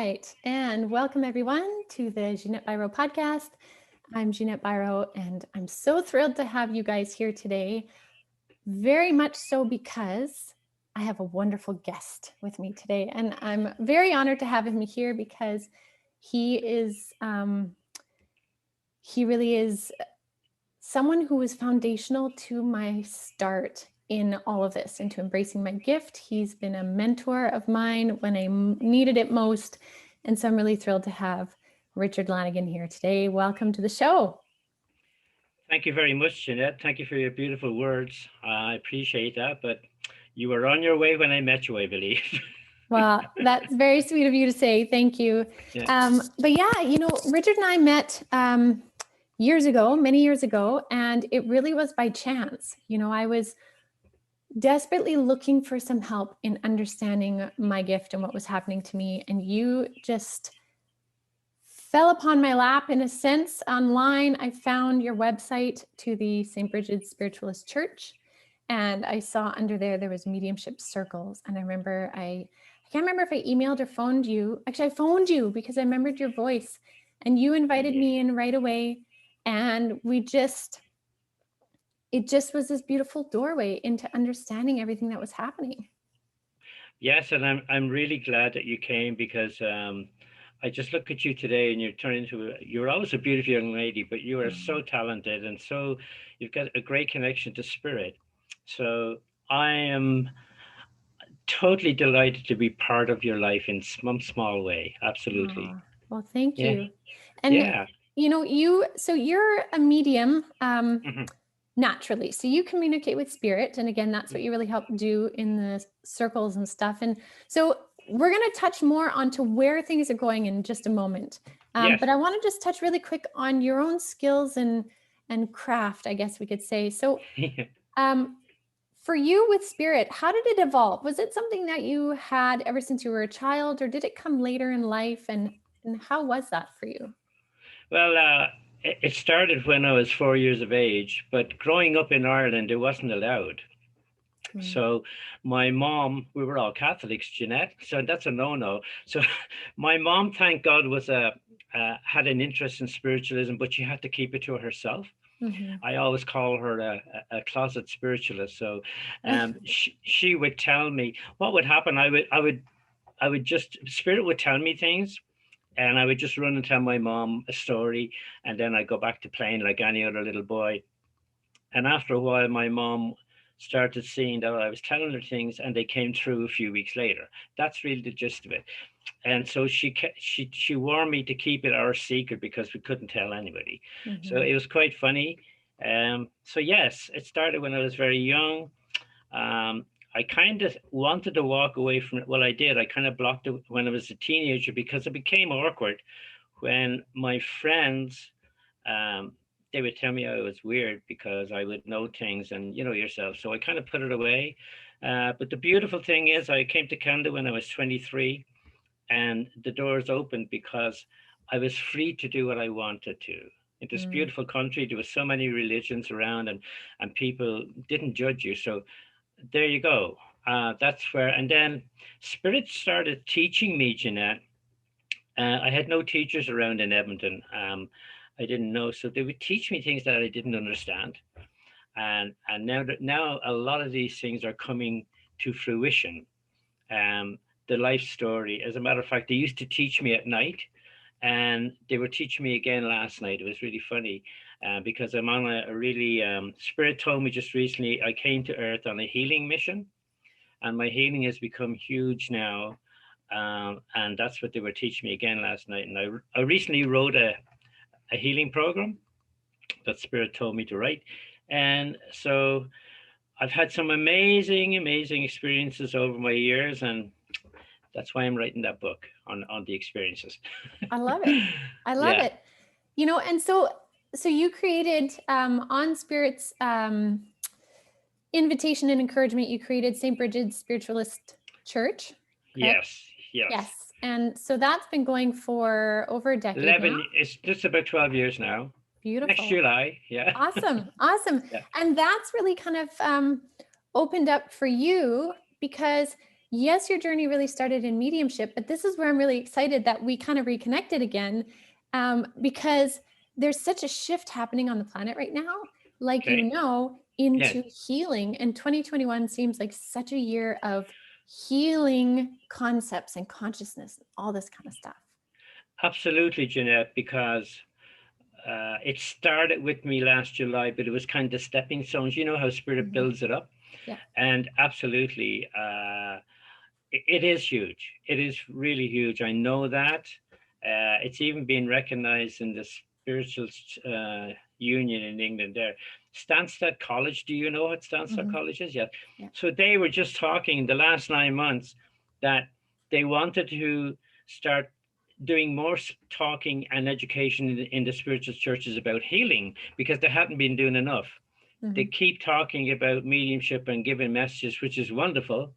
right. And welcome everyone to the Ginette Biro Podcast. I'm Ginette Biro, and I'm so thrilled to have you guys here today. Very much so because I have a wonderful guest with me today. And I'm very honored to have him here because he is, he really is someone who was foundational to my start in all of this, into embracing my gift. He's been a mentor of mine when I needed it most. And so I'm really thrilled to have Richard Lanigan here today. Welcome to the show. Thank you very much, Jeanette. Thank you for your beautiful words. I appreciate that. But you were on your way when I met you, I believe. Well, that's very sweet of you to say. Thank you. Yeah. But yeah, Richard and I met years ago, many years ago, and it really was by chance. I was desperately looking for some help in understanding my gift and what was happening to me. And you just fell upon my lap in a sense. Online, I found your website to the St. Bridget's Spiritualist Church. And I saw under there was mediumship circles. And I remember, I can't remember if I emailed or phoned you. Actually, I phoned you because I remembered your voice. And you invited me in right away. And it just was this beautiful doorway into understanding everything that was happening. Yes, and I'm really glad that you came because I just look at you today and you're always a beautiful young lady, but you are so talented and so you've got a great connection to spirit. So I am totally delighted to be part of your life in some small way. Absolutely. Well, thank Yeah. you. And Yeah. so you're a medium Mhm. naturally. So you communicate with spirit. And again, that's what you really help do in the circles and stuff. And so we're going to touch more onto where things are going in just a moment. Yes. But I want to just touch really quick on your own skills and craft, I guess we could say. So for you with spirit, how did it evolve? Was it something that you had ever since you were a child, or did it come later in life? And how was that for you? Well, it started when I was 4 years of age, but growing up in Ireland, it wasn't allowed. So my mom, we were all Catholics, Jeanette, so that's a no-no. So my mom, thank God, had an interest in spiritualism, but she had to keep it to herself. I always call her a closet spiritualist. So she would tell me what would happen. Spirit would tell me things, and I would just run and tell my mom a story, and then I go back to playing like any other little boy. And after a while, my mom started seeing that I was telling her things, and they came through a few weeks later. That's really the gist of it. And so she warned me to keep it our secret because we couldn't tell anybody. So it was quite funny. So yes, it started when I was very young. I kind of wanted to walk away from it. Well, I did. I kind of blocked it when I was a teenager because it became awkward when my friends, they would tell me I was weird because I would know things, and you know yourself. So I kind of put it away. But the beautiful thing is I came to Canada when I was 23, and the doors opened because I was free to do what I wanted to. In this beautiful country, there was so many religions around, and people didn't judge you. So there you go. That's where, and then Spirit started teaching me, Jeanette. I had no teachers around in Edmonton. I didn't know, so they would teach me things that I didn't understand. And now a lot of these things are coming to fruition. The life story, as a matter of fact, they used to teach me at night, and they were teaching me again last night. It was really funny because I'm on a really Spirit told me just recently I came to Earth on a healing mission, and my healing has become huge now. And that's what they were teaching me again last night. And I recently wrote a healing program that Spirit told me to write. And so I've had some amazing, amazing experiences over my years, and that's why I'm writing that book on the experiences. I love it. I love Yeah. it. And so you created on Spirit's invitation and encouragement, you created St. Bridget's Spiritualist Church, correct? Yes. And so that's been going for over a decade now. It's just about 12 years now. Beautiful. Next July. Yeah. Awesome. Yeah. And that's really kind of opened up for you because, yes, your journey really started in mediumship, but this is where I'm really excited that we kind of reconnected again, because there's such a shift happening on the planet right now, like, Okay. Yes, into healing. And 2021 seems like such a year of healing concepts and consciousness, and all this kind of stuff. absolutely, Jeanette, because it started with me last July, but it was kind of stepping stones. You know how spirit Mhm. builds it up. Yeah. And absolutely, it is huge. It is really huge. I know that. It's even been recognized in the spiritual union in England there. Stansted College, do you know what Stansted Mhm. College is? Yeah. Yeah. So they were just talking in the last 9 months that they wanted to start doing more talking and education in the spiritual churches about healing because they hadn't been doing enough. They Mhm. keep talking about mediumship and giving messages, which is wonderful,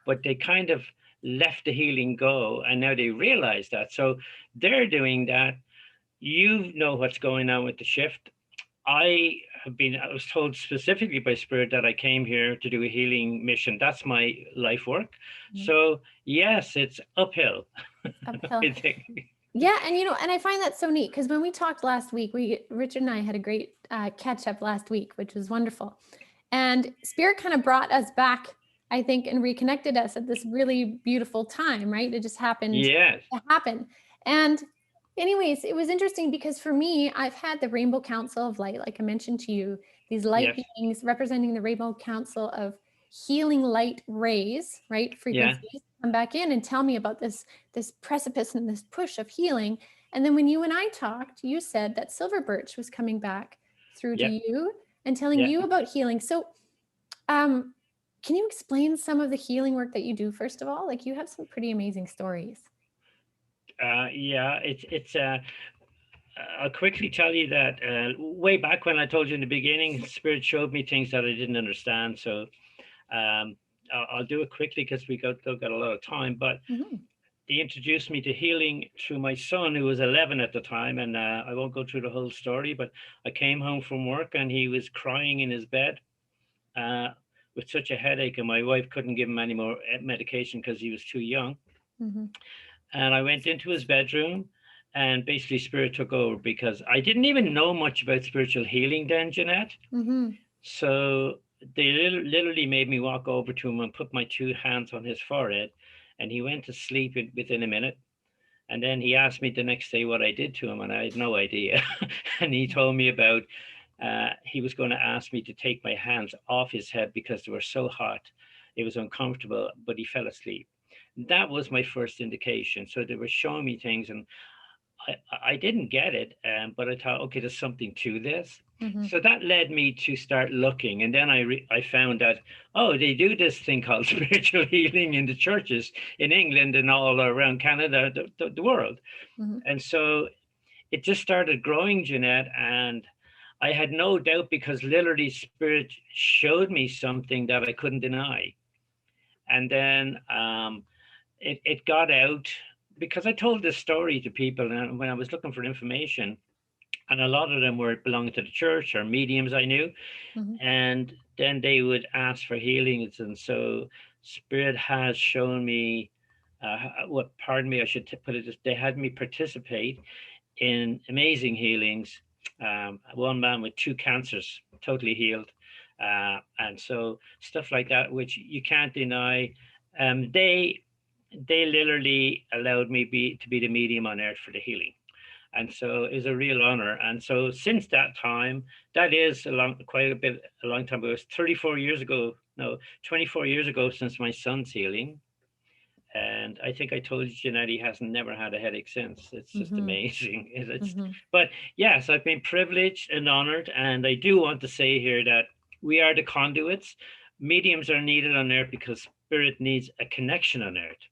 but they kind of left the healing go and now they realize that. So they're doing that. You know what's going on with the shift. I was told specifically by Spirit that I came here to do a healing mission. That's my life work. Mhm. So, yes, it's uphill. Uphill. I think. Yeah, and and I find that so neat because when we talked last week, Richard and I had a great catch up last week, which was wonderful. And Spirit kind of brought us back, I think, and reconnected us at this really beautiful time, right? It just happened Yes, to happen. And anyways, it was interesting because for me, I've had the Rainbow Council of Light, like I mentioned to you, these light yes, beings representing the Rainbow Council of healing light rays, right? yeah, Frequencies come back in and tell me about this precipice and this push of healing. And then when you and I talked, you said that Silver Birch was coming back through to yeah, you and telling yeah. you about healing. So, um, can you explain some of the healing work that you do, first of all? Like, you have some pretty amazing stories. Yeah, I'll quickly tell you that way back when I told you in the beginning, Spirit showed me things that I didn't understand. So I'll do it quickly because we got a lot of time. But Mhm. he introduced me to healing through my son, who was 11 at the time. And I won't go through the whole story, but I came home from work and he was crying in his bed uh, with such a headache. And my wife couldn't give him any more medication because he was too young. Mhm. And I went into his bedroom and basically spirit took over because I didn't even know much about spiritual healing then, Jeanette. Mhm. So they literally made me walk over to him and put my two hands on his forehead, and he went to sleep within a minute. And then he asked me the next day what I did to him, and I had no idea. And he told me about he was going to ask me to take my hands off his head because they were so hot. It was uncomfortable, but he fell asleep. That was my first indication. So they were showing me things, and I didn't get it, but I thought, okay, there's something to this. Mhm. So that led me to start looking, and then I found that they do this thing called spiritual healing in the churches in England and all around Canada, the world, Mhm. and so it just started growing, Jeanette, and I had no doubt because literally Spirit showed me something that I couldn't deny, and then it got out because I told this story to people, and when I was looking for information, and a lot of them were belonging to the church or mediums I knew, Mhm. and then they would ask for healings, and so Spirit has shown me. What? Pardon me, I should put it. They had me participate in amazing healings. One man with two cancers, totally healed, and so stuff like that, which you can't deny. Um, they they literally allowed me to be the medium on earth for the healing, and so it's a real honor. And so since that time, that is a long time ago. It was 34 years ago. No, 24 years ago since my son's healing. And I think I told you, Jeanette, he hasn't never had a headache since. It's just Mhm. amazing. Mhm. But yes, I've been privileged and honored. And I do want to say here that we are the conduits. Mediums are needed on earth because spirit needs a connection on earth.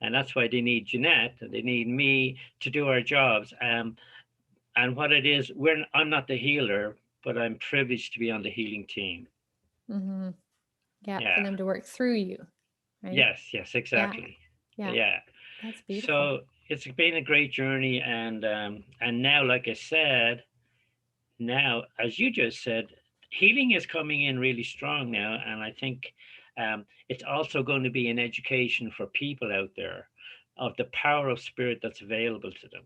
And that's why they need Jeanette, they need me to do our jobs. And what it is, I'm not the healer, but I'm privileged to be on the healing team. Mhm. Yeah, for Yeah. them to work through you, right? Yes, Yeah. exactly. Yeah. Yeah. That's beautiful. So it's been a great journey, and now, like I said, now as you just said, healing is coming in really strong now, and I think It's also going to be an education for people out there of the power of spirit that's available to them.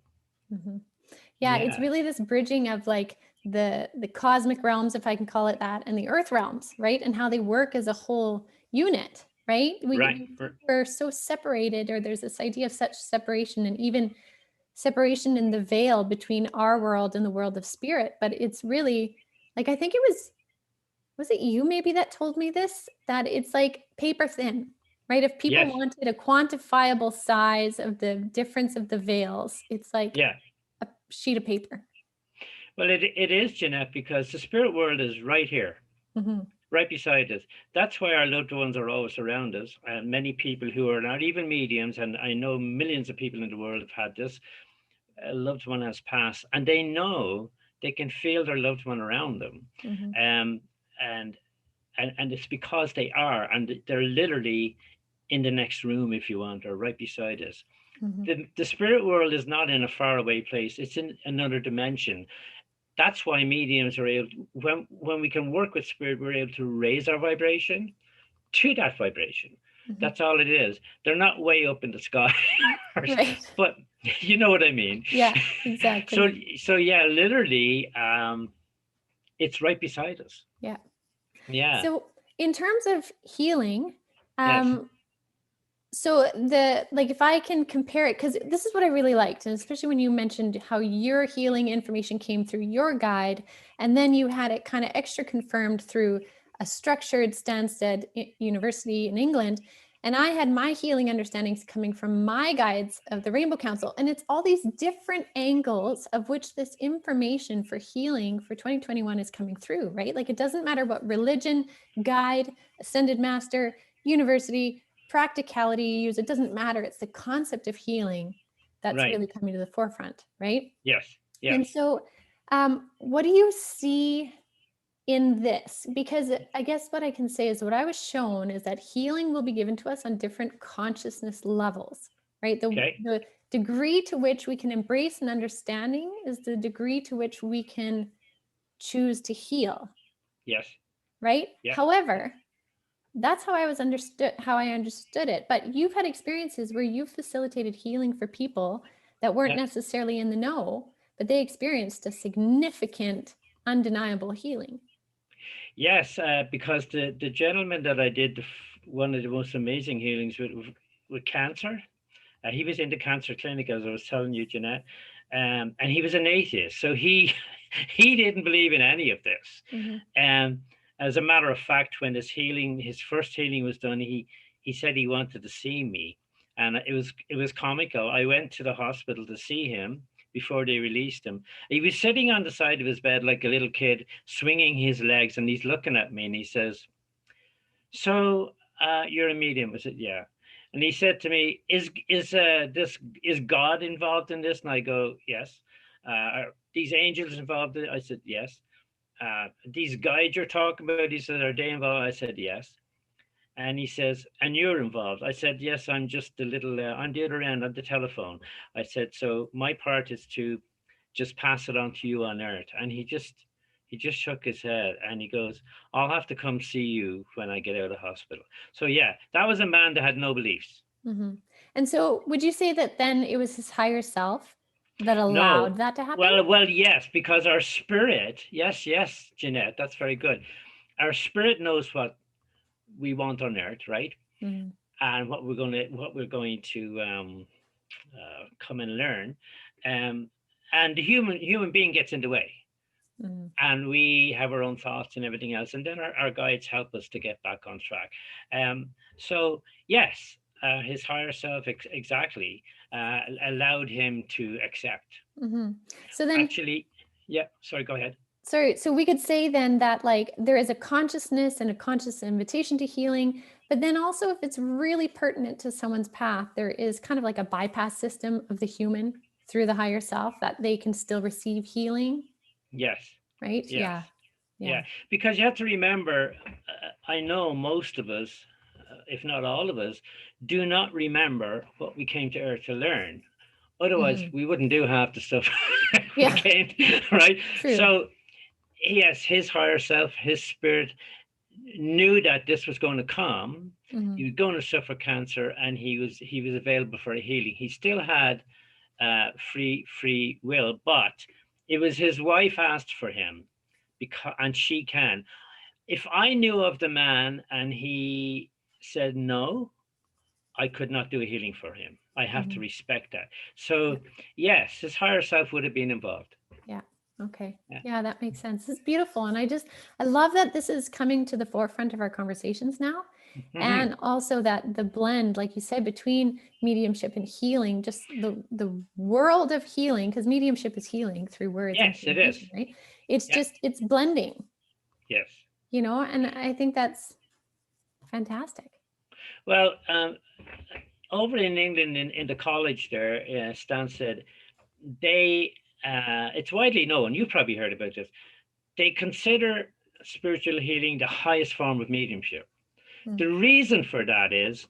Mm-hmm. Yeah, it's Yeah, really this bridging of like the cosmic realms, if I can call it that, and the earth realms, right? And how they work as a whole unit, right? right. We're so separated, or there's this idea of such separation, and even separation in the veil between our world and the world of spirit. But it's really like, I think it was it you maybe that told me this, that it's like paper thin, right? If people Yes. wanted a quantifiable size of the difference of the veils, it's like Yeah. a sheet of paper. Well, it is, Jeanette, because the spirit world is right here, Mm-hmm. right beside us. That's why our loved ones are always around us. And many people who are not even mediums, and I know millions of people in the world have had this, a loved one has passed, and they know they can feel their loved one around them. Mm-hmm. Um, and and it's because they are, and they're literally in the next room, if you want, or right beside us. Mm-hmm. The spirit world is not in a faraway place, it's in another dimension. That's why mediums are able to, when we can work with spirit, we're able to raise our vibration to that vibration. Mm-hmm. That's all it is. They're not way up in the sky, Right. but you know what I mean. Yeah, so exactly. so yeah, literally, it's right beside us. Yeah. Yeah. So in terms of healing, Yes. so the like if I can compare it, because this is what I really liked, and especially when you mentioned how your healing information came through your guide, and then you had it kind of extra confirmed through a structured Stansted University in England. And I had my healing understandings coming from my guides of the Rainbow Council. And it's all these different angles of which this information for healing for 2021 is coming through, right? Like it doesn't matter what religion, guide, ascended master, university, practicality you use, it doesn't matter. It's the concept of healing that's Right. really coming to the forefront, right? Yes. Yes. And so, what do you see in this? Because I guess what I can say is what I was shown is that healing will be given to us on different consciousness levels, right? Okay. The degree to which we can embrace an understanding is the degree to which we can choose to heal, Yes. right? Yeah. However, that's how I understood it. But you've had experiences where you've facilitated healing for people that weren't Yeah. necessarily in the know, but they experienced a significant, undeniable healing. Yes, because the gentleman that I did one of the most amazing healings with cancer, he was in the cancer clinic, as I was telling you, Jeanette, and he was an atheist, so he he didn't believe in any of this. Mm-hmm. And as a matter of fact, when his first healing was done, he said he wanted to see me, and it was comical. I went to the hospital to see him before they released him. He was sitting on the side of his bed like a little kid, swinging his legs, and he's looking at me, and he says, "So, you're a medium?" I said, "Yeah." And he said to me, is God involved in this?" And I go, "Yes." Are these angels involved in it? I said, "Yes." These guides you're talking about, he said, "Are they involved?" I said, "Yes." And he says, "And you're involved?" I said, "Yes, I'm just a little, on the other end of the telephone." I said, "So my part is to just pass it on to you on earth." And he just shook his head and he goes, "I'll have to come see you when I get out of hospital." So yeah, that was a man that had no beliefs. Mm-hmm. And so, would you say that then it was his higher self that No. allowed that to happen? Well, yes, because our spirit, yes, Jeanette, that's very good. Our spirit knows what we want on earth, right? Mm-hmm. And what we're going to come and learn, um, and the human being gets in the way, Mm-hmm. and we have our own thoughts and everything else, and then our guides help us to get back on track. So yes, his higher self exactly allowed him to accept. Mm-hmm. So then, Actually, yeah. Sorry, go ahead. sorry, so we could say then that like there is a consciousness and a conscious invitation to healing, but then also if it's really pertinent to someone's path, there is kind of like a bypass system of the human through the higher self that they can still receive healing, Yes, right? yes, Yeah. Yeah. yeah. Because you have to remember, I know most of us, if not all of us, do not remember what we came to Earth to learn. Otherwise, Mm-hmm. we wouldn't do half the stuff we Yeah. came, right? True. So, yes, his higher self, his spirit knew that this was going to come. Mhm. He was going to suffer cancer, and he was available for a healing. He still had free will, but it was his wife asked for him, because and she can. If I knew of the man and he said no, I could not do a healing for him. I have to Mhm. respect that. Yeah. So yes, his higher self would have been involved. Yeah. Okay. Yeah. Yeah, that makes sense. It's beautiful. And I love that this is coming to the forefront of our conversations now. Hmm. And also that the blend, like you said, between mediumship and healing, just the world of healing, because mediumship is healing through words and Yes, it is. communication, right? It's Yeah. just, it's blending, Yes. and I think that's fantastic. Well, over in England, in the college there, Stan said they. It's widely known. You've probably heard about this. They consider spiritual healing the highest form of mediumship. Mm. The reason for that is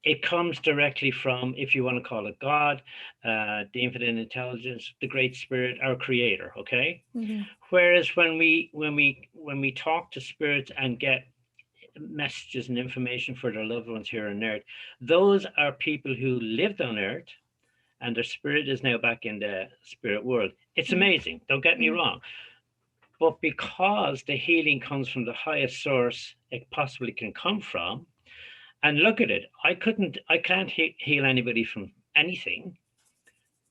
it comes directly from, if you want to call it God, the infinite intelligence, the great spirit, our creator. Okay. Mm-hmm. Whereas when we talk to spirits and get messages and information for their loved ones here on earth, those are people who lived on earth and their spirit is now back in the spirit world. It's Mm-hmm. amazing. Don't get me wrong. But because the healing comes from the highest source it possibly can come from, and look at it, I can't heal anybody from anything,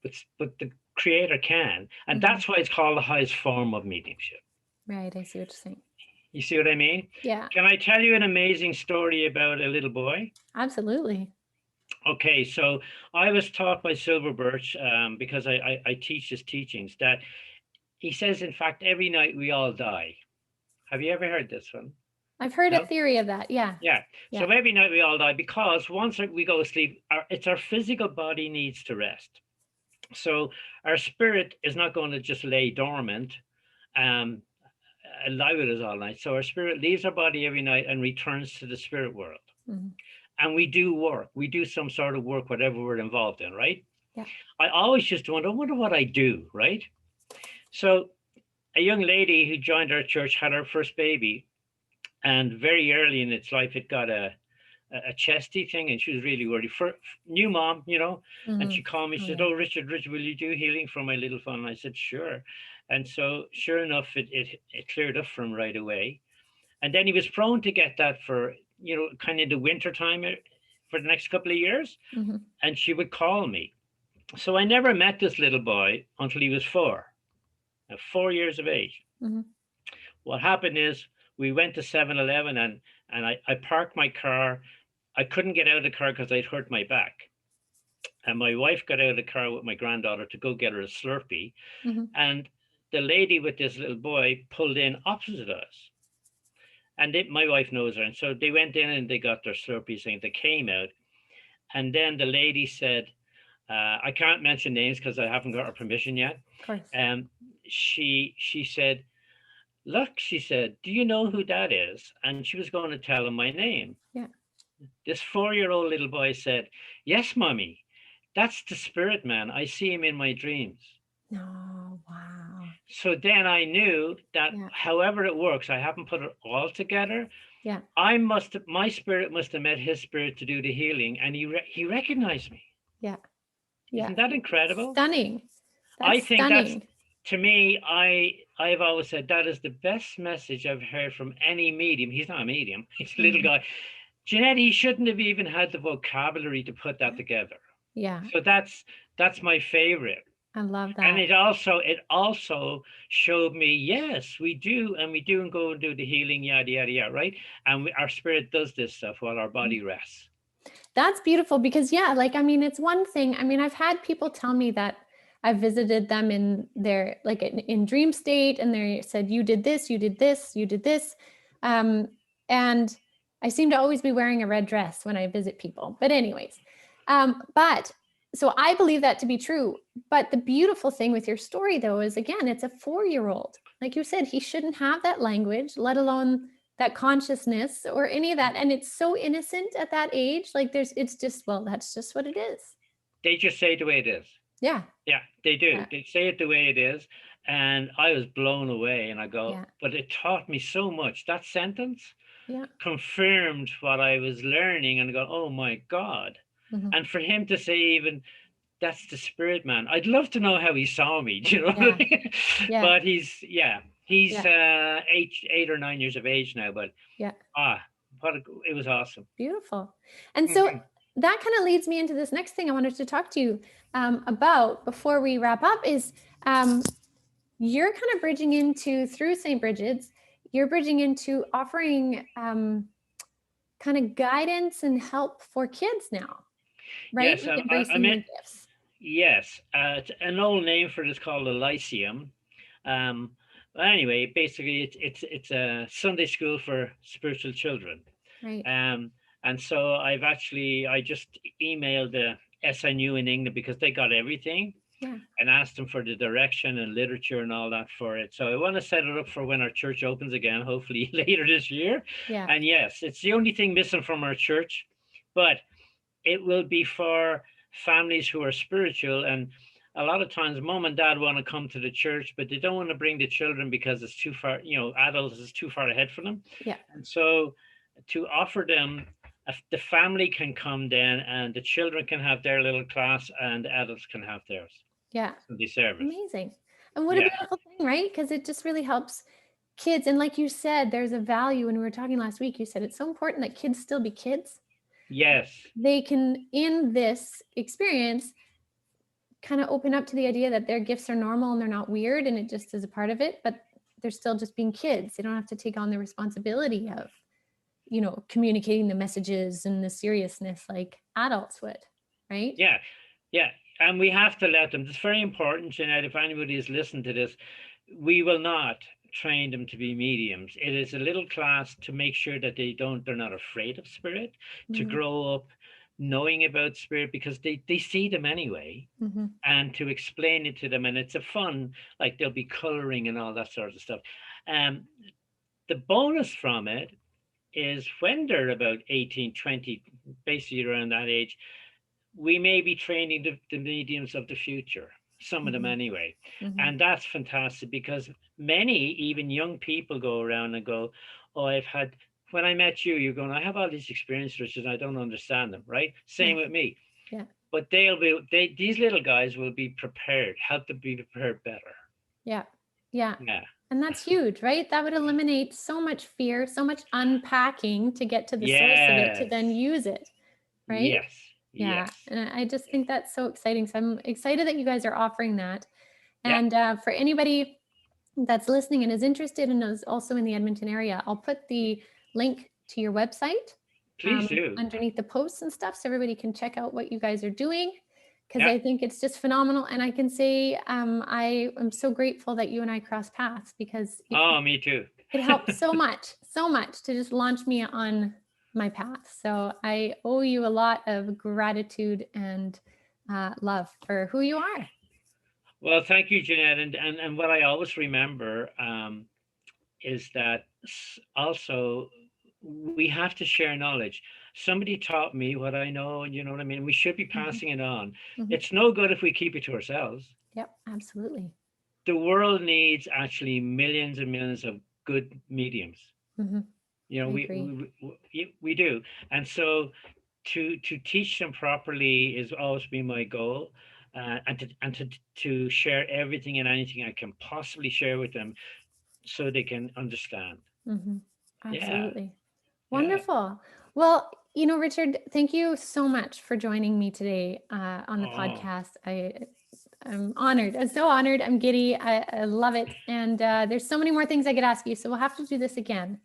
but the creator can. And Mm-hmm. that's why it's called the highest form of mediumship. Right. I see what you're saying. You see what I mean? Yeah, Can I tell you an amazing story about a little boy? absolutely. Okay, so I was taught by Silver Birch, because I teach his teachings, that he says, in fact, every night we all die. Have you ever heard this one? I've heard a No? theory of that. Yeah. Yeah. So Yeah. every night we all die because once we go to sleep, it's our physical body needs to rest. So our spirit is not going to just lay dormant, um, and lie with us all night. So our spirit leaves our body every night and returns to the spirit world. Mm-hmm. And we do work. We do some sort of work, whatever we're involved in, right? Yeah. I always just wonder what I do, right? So a young lady who joined our church had her first baby, and very early in its life, it got a chesty thing, and she was really worried. For new mom, and Mm-hmm. she called me. She Oh, said, yeah. "Oh, Richard, will you do healing for my little fun?" And I said, "Sure." And so, sure enough, it cleared up from right away. And then he was prone to get that for kind of the winter time, for the next couple of years. Mm-hmm. And she would call me. So I never met this little boy until he was 4 years of age. Mm-hmm. What happened is we went to 7-Eleven, and I parked my car. I couldn't get out of the car because I'd hurt my back. And my wife got out of the car with my granddaughter to go get her a Slurpee. Mm-hmm. And the lady with this little boy pulled in opposite us. And my wife knows her. And so they went in and they got their Slurpees and they came out. And then the lady said, I can't mention names because I haven't got her permission yet. Of course. She said, "Look," she said, "do you know who that is?" And she was going to tell him my name. Yeah. This 4-year-old little boy said, "Yes, mommy, that's the spirit man. I see him in my dreams." Oh, wow. So then I knew that Yeah. however it works, I haven't put it all together. Yeah. My spirit must have met his spirit to do the healing, and he recognized me. Yeah. Yeah. Isn't that incredible? Stunning. I That's think that's, stunning. to me, I've always said that is the best message I've heard from any medium. He's not a medium. He's a little guy. Ginette, he shouldn't have even had the vocabulary to put that together. Yeah. So that's my favorite. I love that. And it also showed me, yes, we do, and go and do the healing, yada yada yada, right? And our spirit does this stuff while our body rests. That's beautiful because it's one thing. I've had people tell me that I've visited them in their in dream state, and they said, "You did this, you did this, you did this," and I seem to always be wearing a red dress when I visit people. But anyways, but so I believe that to be true. But the beautiful thing with your story, though, is again, it's a 4-year-old. Like you said, he shouldn't have that language, let alone that consciousness or any of that. And it's so innocent at that age. It's just, well, that's just what it is. They just say it the way it is. Yeah. Yeah, they do. Yeah. They say it the way it is. And I was blown away, and I go, but it taught me so much. That sentence, confirmed what I was learning and go, oh my God. Mm-hmm. And for him to say even, that's the spirit man. I'd love to know how he saw me, do you know what Yeah. I mean? Yeah. But he's Yeah. 8 or 9 years of age now, but Yeah. it was awesome. Beautiful. And so Mhm. that kind of leads me into this next thing I wanted to talk to you about before we wrap up is you're kind of bridging into, through St. Bridget's, you're bridging into offering kind of guidance and help for kids now, right? Yes, Like I embracing meant the gifts. yes. An old name for it is called a lyceum. Um, but anyway, basically, it's a Sunday school for spiritual children. Right. Um, and so I just emailed the SNU in England because they got everything Yeah. and asked them for the direction and literature and all that for it. So I want to set it up for when our church opens again, hopefully later this year. Yeah. And yes, it's the only thing missing from our church, but it will be for families who are spiritual. And a lot of times mom and dad want to come to the church, but they don't want to bring the children because it's too far, adults is too far ahead for them. Yeah. And so to offer them, the family can come then and the children can have their little class and the adults can have theirs. Yeah. Sunday service. Amazing. And what a Yeah. beautiful thing, right? Because it just really helps kids. And like you said, there's a value. When we were talking last week, you said it's so important that kids still be kids. Yes. They can, in this experience, kind of open up to the idea that their gifts are normal and they're not weird and it just is a part of it, but they're still just being kids. They don't have to take on the responsibility of, communicating the messages and the seriousness like adults would, right? Yeah. Yeah. And we have to let them. It's very important, Jeanette, if anybody is listening to this, we will not train them to be mediums. It is a little class to make sure that they're not afraid of spirit, to Mm-hmm. grow up knowing about spirit because they see them anyway. Mm-hmm. And to explain it to them. And it's a fun, like there'll be coloring and all that sort of stuff. The bonus from it is when they're about 18, 20, basically around that age, we may be training the mediums of the future, some of them Mm-hmm. anyway. Mm-hmm. And that's fantastic because many, even young people, go around and go, oh, when I met you, you're going, I have all these experiences and I don't understand them, right? Same Yeah. with me. Yeah. But these little guys will be prepared, help them be prepared better. Yeah. Yeah. Yeah. And that's huge, right? That would eliminate so much fear, so much unpacking to get to the source of it, to Yes. then use it, right? Yes. Yeah. Yes. And I just think that's so exciting. So I'm excited that you guys are offering that. Yeah. And for anybody that's listening and is interested and is also in the Edmonton area, I'll put the link to your website Please do. underneath the posts and stuff so everybody can check out what you guys are doing, because Yeah. I think it's just phenomenal. And I can say I am so grateful that you and I crossed paths, because Oh, me too. it helped so much to just launch me on my path. So I owe you a lot of gratitude and love for who you are. Well, thank you, Jeanette. And what I always remember is that also we have to share knowledge. Somebody taught me what I know, and you know what I mean? We should be passing it on. Mhm. It's no good if we keep it to ourselves. Yep, absolutely. The world needs actually millions and millions of good mediums. Mm-hmm. You know, I agree. we do. And so to teach them properly is always been my goal. And to share everything and anything I can possibly share with them so they can understand. Mm-hmm. Yeah. Absolutely. Yeah. Wonderful. Well, Richard, thank you so much for joining me today on the Oh, podcast. I'm honored. I'm so honored. I'm giddy. I love it. And there's so many more things I could ask you. So we'll have to do this again.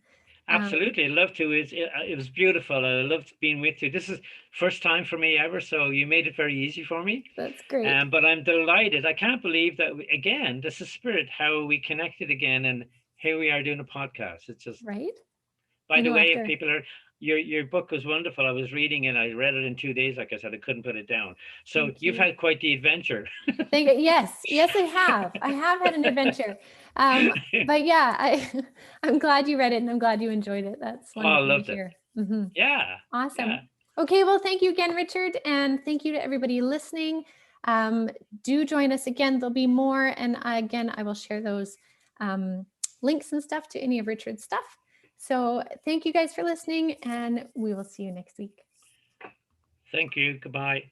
absolutely. I'd love to. It was beautiful. I loved being with you. This is first time for me ever, so you made it very easy for me. That's great. But I'm delighted. I can't believe that again, this is spirit, how we connected again, and here we are doing a podcast. It's just, Right? by I the know way, if after. people are, your book was wonderful. I was reading it. I read it in 2 days. Like I said, I couldn't put it down. So Thank you've you. had quite the adventure. Thank you. Yes, I have. I have had an adventure. But yeah, I'm glad you read it and I'm glad you enjoyed it. That's Oh, I wonderful to loved it. hear. Mm-hmm. Yeah. Yeah. Awesome. Okay, well, thank you again, Richard, and thank you to everybody listening. Do join us again. There'll be more, and again, I will share those links and stuff to any of Richard's stuff. So thank you guys for listening, and we will see you next week. Thank you. Goodbye.